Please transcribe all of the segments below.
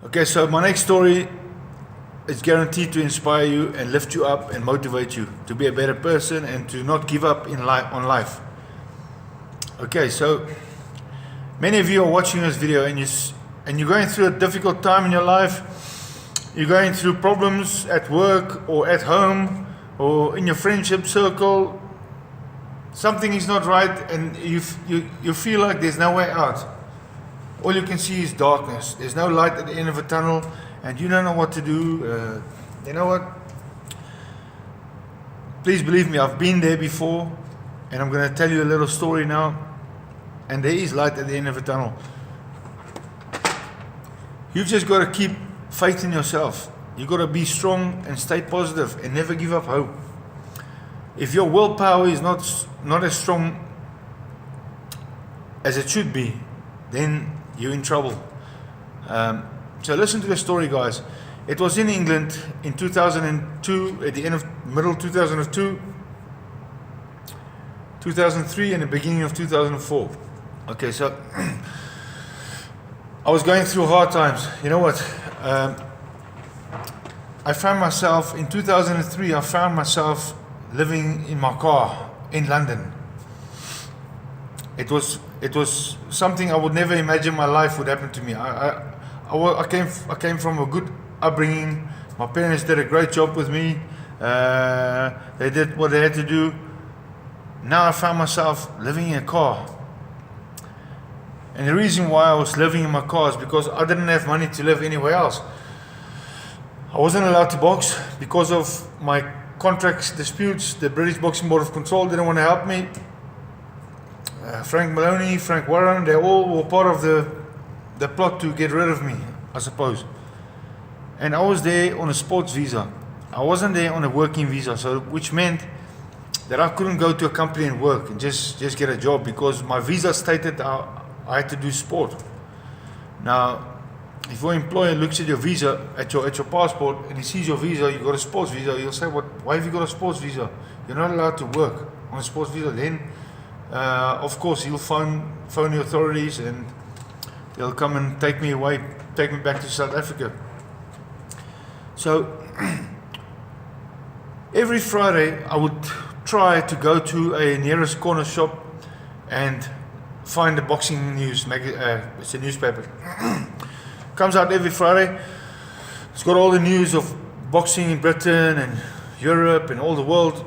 Okay, so my next story is guaranteed to inspire you and lift you up and motivate you to be a better person and to not give up in on life. Okay, so many of you are watching this video and you're going through a difficult time in your life. You're going through problems at work or at home or in your friendship circle. Something is not right and you feel like there's no way out. All you can see is darkness. There's no light at the end of a tunnel and you don't know what to do. You know what? Please believe me, I've been there before and I'm going to tell you a little story now. And there is light at the end of a tunnel. You've just got to keep faith in yourself. You've got to be strong and stay positive and never give up hope. If your willpower is not as strong as it should be, then you're in trouble. So listen to the story, guys. It was in England in 2002, at the end of middle 2002, 2003 and the beginning of 2004. Okay, so I was going through hard times. You know what? I found myself, in 2003, I found myself living in my car in London. It was something I would never imagine my life would happen to me. I came from a good upbringing. My parents did a great job with me. They did what they had to do. Now I found myself living in a car. And the reason why I was living in my car is because I didn't have money to live anywhere else. I wasn't allowed to box because of my contracts disputes. The British Boxing Board of Control didn't want to help me. Frank Maloney, Frank Warren, they all were part of the plot to get rid of me, I suppose. And I was there on a sports visa. I wasn't there on a working visa, so which meant that I couldn't go to a company and work and just get a job because my visa stated I had to do sport. Now, if your employer looks at your visa, at your passport, and he sees your visa, you got a sports visa, he'll say, why have you got a sports visa? You're not allowed to work on a sports visa. Then, of course, he'll phone the authorities and they'll come and take me back to South Africa. So, every Friday, I would try to go to a nearest corner shop and find the boxing news. It's a newspaper. Comes out every Friday. It's got all the news of boxing in Britain and Europe and all the world.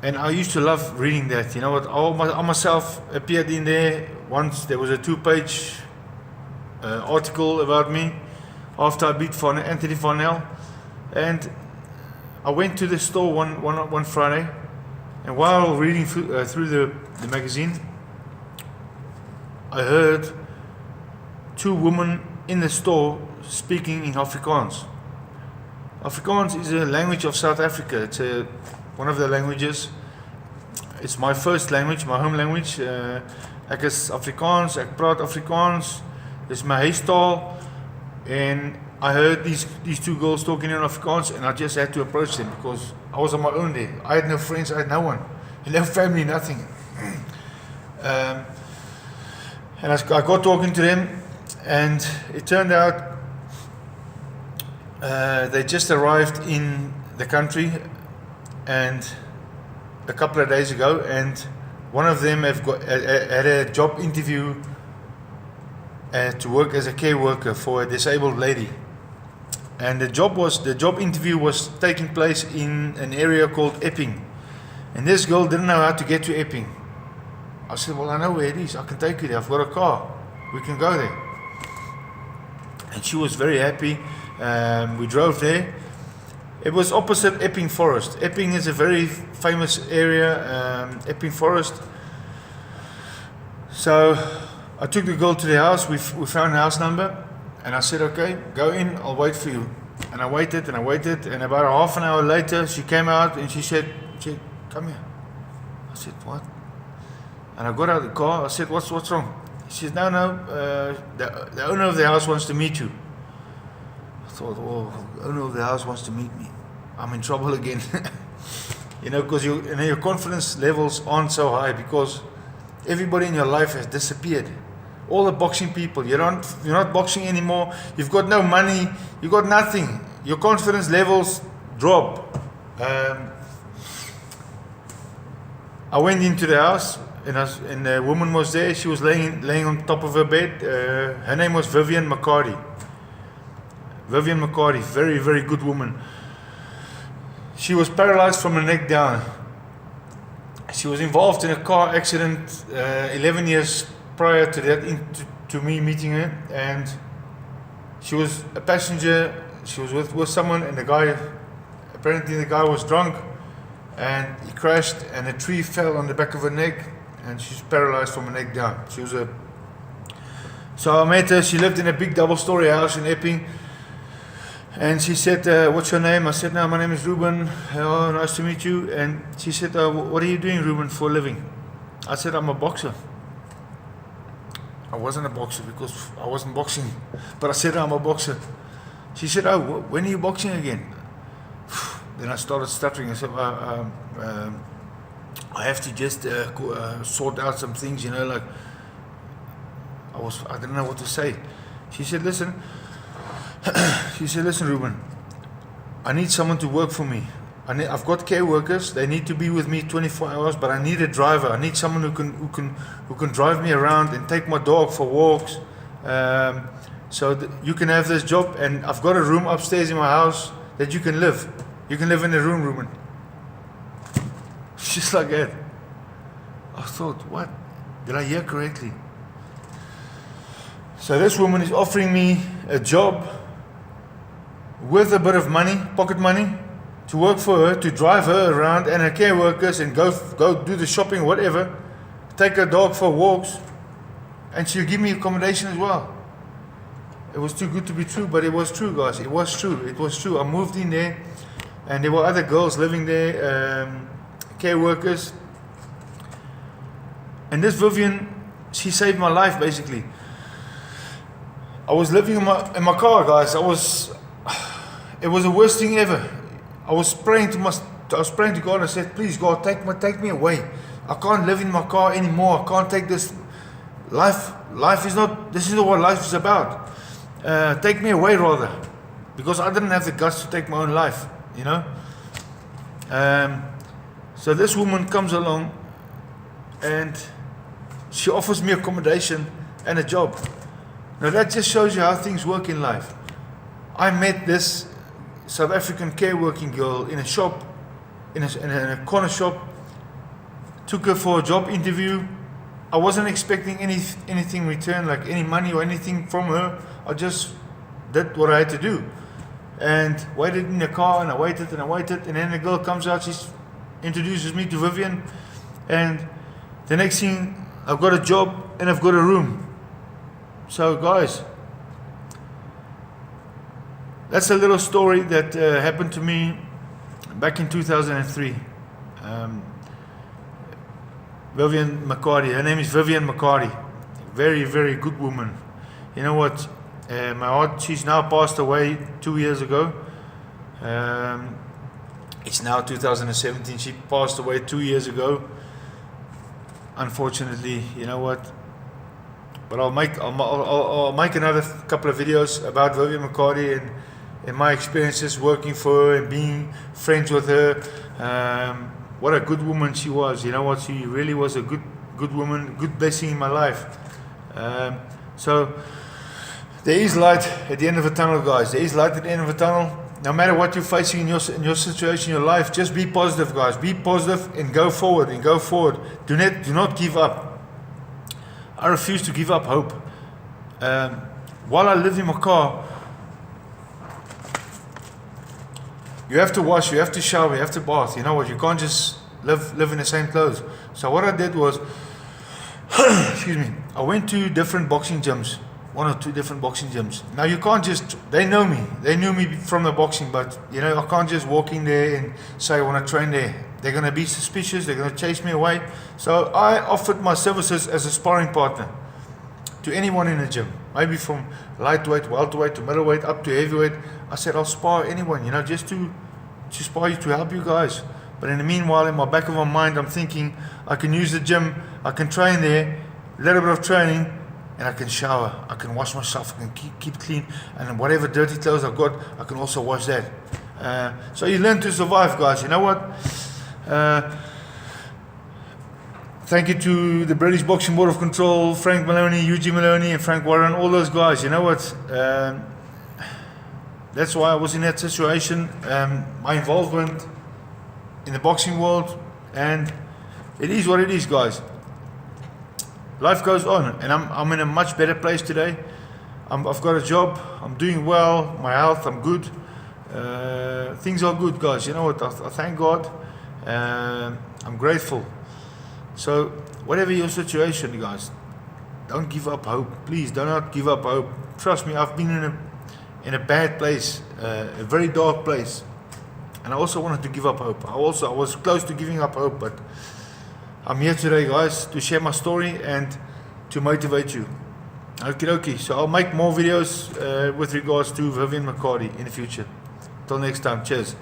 And I used to love reading that. You know what? I myself appeared in there. Once there was a 2-page article about me after I beat Anthony Farnell. And I went to the store one Friday. And while reading through the magazine, I heard 2 women in the store speaking in Afrikaans. Afrikaans is a language of South Africa. It's one of the languages. It's my first language, my home language. Ek is Afrikaans, ek praat Afrikaans. It's my huistaal. And I heard these 2 girls talking in Afrikaans and I just had to approach them because I was on my own there. I had no friends, I had no one. No family, nothing. And I got talking to them and it turned out they just arrived in the country and a couple of days ago, and one of them had a job interview to work as a care worker for a disabled lady. And the job interview was taking place in an area called Epping. And this girl didn't know how to get to Epping. I said, well, I know where it is. I can take you there. I've got a car. We can go there. And she was very happy. We drove there. It was opposite Epping Forest. Epping is a very famous area, Epping Forest. So I took the girl to the house. We found the house number. And I said, okay, go in. I'll wait for you. And I waited. And about a half an hour later, she came out and she said, come here. I said, what? And I got out of the car. I said, what's wrong? She said, no, the owner of the house wants to meet you. I thought, oh, the owner of the house wants to meet me. I'm in trouble again. Because your confidence levels aren't so high because everybody in your life has disappeared. all the boxing people. You're not boxing anymore. You've got no money. You've got nothing. Your confidence levels drop. I went into the house, and the woman was there. She was laying on top of her bed. Her name was Vivian McCarty. Vivian McCarty, very, very good woman. She was paralyzed from her neck down. She was involved in a car accident 11 years prior to that, to me meeting her, and she was a passenger. She was with someone, and apparently the guy was drunk, and he crashed, and a tree fell on the back of her neck, and she's paralyzed from her neck down. So I met her. She lived in a big double-story house in Epping. And she said, what's your name? I said, no, my name is Ruben. Oh, nice to meet you. And she said, what are you doing, Ruben, for a living? I said, I'm a boxer. I wasn't a boxer because I wasn't boxing. But I said, I'm a boxer. She said, when are you boxing again? Then I started stuttering. I said, I have to just sort out some things, like I didn't know what to say. She said, listen, Ruben, I need someone to work for me. I've got care workers. They need to be with me 24 hours, but I need a driver. I need someone who can drive me around and take my dog for walks. So you can have this job, and I've got a room upstairs in my house that you can live. You can live in the room, Ruben. Just like that. I thought, what? Did I hear correctly? So this woman is offering me a job with a bit of money, pocket money, to work for her, to drive her around and her care workers and go do the shopping, whatever, take her dog for walks, and she'll give me accommodation as well. It was too good to be true, but it was true, guys. It was true. I moved in there, and there were other girls living there, care workers. And this Vivian, she saved my life, basically. I was living in my car, guys. It was the worst thing ever. I was praying to God. I said, please, God, take me away. I can't live in my car anymore. I can't take this life. This is not what life is about. Take me away, rather, because I didn't have the guts to take my own life, So this woman comes along, and she offers me accommodation and a job. Now that just shows you how things work in life. I met this South African care working girl in a shop, in a corner shop. Took her for a job interview. I wasn't expecting anything in return, like any money or anything from her. I just did what I had to do, and waited in the car, and I waited, and then the girl comes out. She introduces me to Vivian, and the next thing, I've got a job and I've got a room. So guys, that's a little story that happened to me back in 2003. Vivian McCarty, her name is Vivian McCarty. Very, very good woman. You know what? My aunt, she's now passed away 2 years ago. It's now 2017. She passed away 2 years ago. Unfortunately, you know what? But I'll make another couple of videos about Vivian McCarty and my experiences working for her and being friends with her. What a good woman she was. You know what? She really was a good woman, good blessing in my life. So there is light at the end of the tunnel, guys. There is light at the end of the tunnel. No matter what you're facing in your situation, in your life, just be positive, guys. Be positive and go forward. Do not give up. I refuse to give up hope. While I lived in my car, you have to wash, you have to shower, you have to bath. You know what? You can't just live in the same clothes. So what I did was, excuse me, I went to different boxing gyms, 1 or 2 different boxing gyms. Now you can't just, they knew me from the boxing, but I can't just walk in there and say I want to train there. They're going to be suspicious, they're going to chase me away. So I offered my services as a sparring partner to anyone in the gym. Maybe from lightweight, welterweight to middleweight up to heavyweight. I said I'll spar anyone, just to spar you, to help you guys. But in the meanwhile, in my back of my mind, I'm thinking I can use the gym, I can train there, a little bit of training, and I can shower, I can wash myself, I can keep clean, and whatever dirty clothes I've got, I can also wash that. So you learn to survive, guys. You know what? Thank you to the British Boxing Board of Control, Frank Maloney, Eugene Maloney, and Frank Warren, all those guys. You know what? That's why I was in that situation. My involvement in the boxing world, and it is what it is, guys. Life goes on, and I'm in a much better place today. I've got a job, I'm doing well, my health, I'm good. Things are good, guys. You know what? I thank God. I'm grateful. So, whatever your situation, guys, don't give up hope. Please, do not give up hope. Trust me, I've been in a bad place, a very dark place, and I also wanted to give up hope. I was close to giving up hope, but I'm here today, guys, to share my story and to motivate you. Okay. So I'll make more videos with regards to Vivian McCarty in the future. Till next time, cheers.